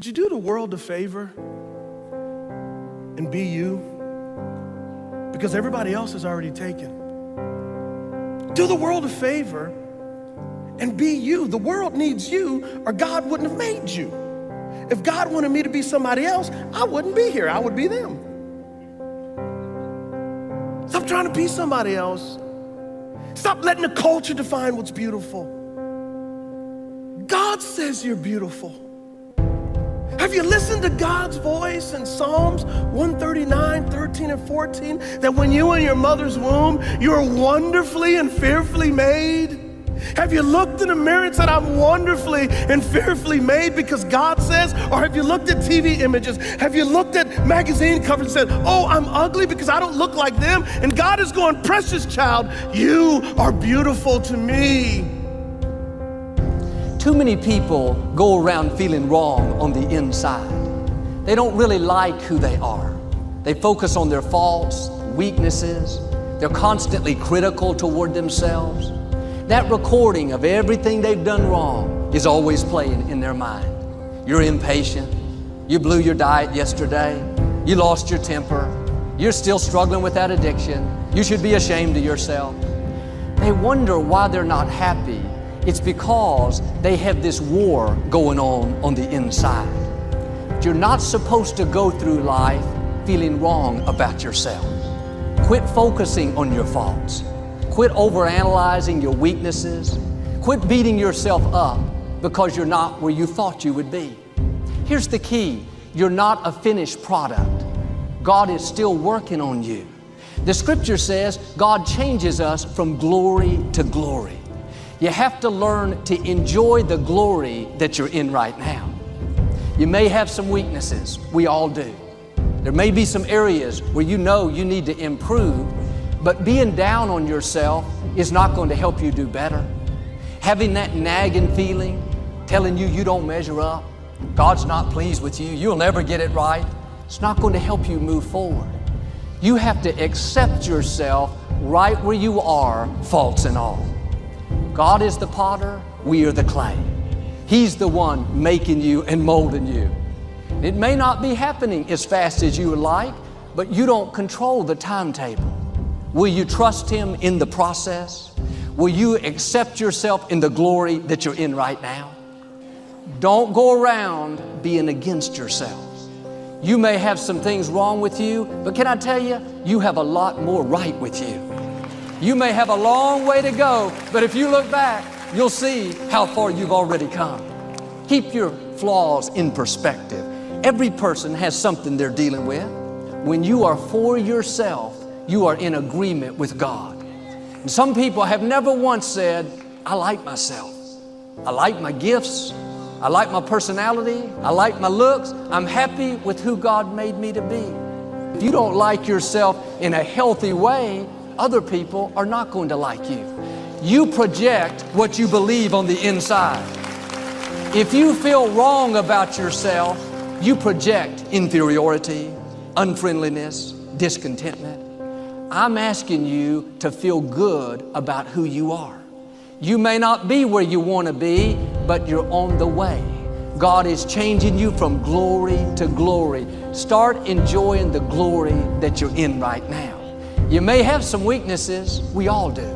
Would you do the world a favor and be you? Because everybody else is already taken. Do the world a favor and be you. The world needs you, or God wouldn't have made you. If God wanted me to be somebody else, I wouldn't be here. I would be them. Stop trying to be somebody else. Stop letting the culture define what's beautiful. God says you're beautiful. Have you listened to God's voice in Psalms 139, 13, and 14? That when you were in your mother's womb, you were wonderfully and fearfully made? Have you looked in the mirror and said, I'm wonderfully and fearfully made because God says? Or have you looked at TV images? Have you looked at magazine covers and said, oh, I'm ugly because I don't look like them? And God is going, precious child, you are beautiful to me. Too many people go around feeling wrong on the inside. They don't really like who they are. They focus on their faults, weaknesses. They're constantly critical toward themselves. That recording of everything they've done wrong is always playing in their mind. You're impatient. You blew your diet yesterday. You lost your temper. You're still struggling with that addiction. You should be ashamed of yourself. They wonder why they're not happy. It's because they have this war going on the inside. But you're not supposed to go through life feeling wrong about yourself. Quit focusing on your faults. Quit overanalyzing your weaknesses. Quit beating yourself up because you're not where you thought you would be. Here's the key. You're not a finished product. God is still working on you. The scripture says God changes us from glory to glory. You have to learn to enjoy the glory that you're in right now. You may have some weaknesses. We all do. There may be some areas where you know you need to improve, but being down on yourself is not going to help you do better. Having that nagging feeling, telling you you don't measure up, God's not pleased with you, you'll never get it right, it's not going to help you move forward. You have to accept yourself right where you are, faults and all. God is the potter, we are the clay. He's the one making you and molding you. It may not be happening as fast as you would like, but you don't control the timetable. Will you trust Him in the process? Will you accept yourself in the glory that you're in right now? Don't go around being against yourself. You may have some things wrong with you, but can I tell you, you have a lot more right with you. You may have a long way to go, but if you look back, you'll see how far you've already come. Keep your flaws in perspective. Every person has something they're dealing with. When you are for yourself, you are in agreement with God. And some people have never once said, I like myself. I like my gifts. I like my personality. I like my looks. I'm happy with who God made me to be. If you don't like yourself in a healthy way, other people are not going to like you. You project what you believe on the inside. If you feel wrong about yourself, you project inferiority, unfriendliness, discontentment. I'm asking you to feel good about who you are. You may not be where you want to be, but you're on the way. God is changing you from glory to glory. Start enjoying the glory that you're in right now. You may have some weaknesses. We all do.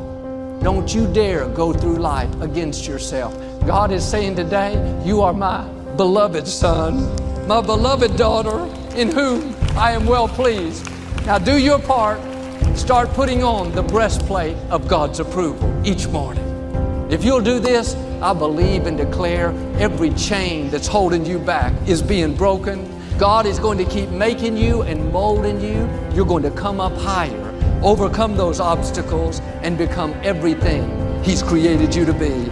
Don't you dare go through life against yourself. God is saying today, you are my beloved son, my beloved daughter, in whom I am well pleased. Now do your part. Start putting on the breastplate of God's approval each morning. If you'll do this, I believe and declare every chain that's holding you back is being broken. God is going to keep making you and molding you. You're going to come up higher, overcome those obstacles, and become everything He's created you to be.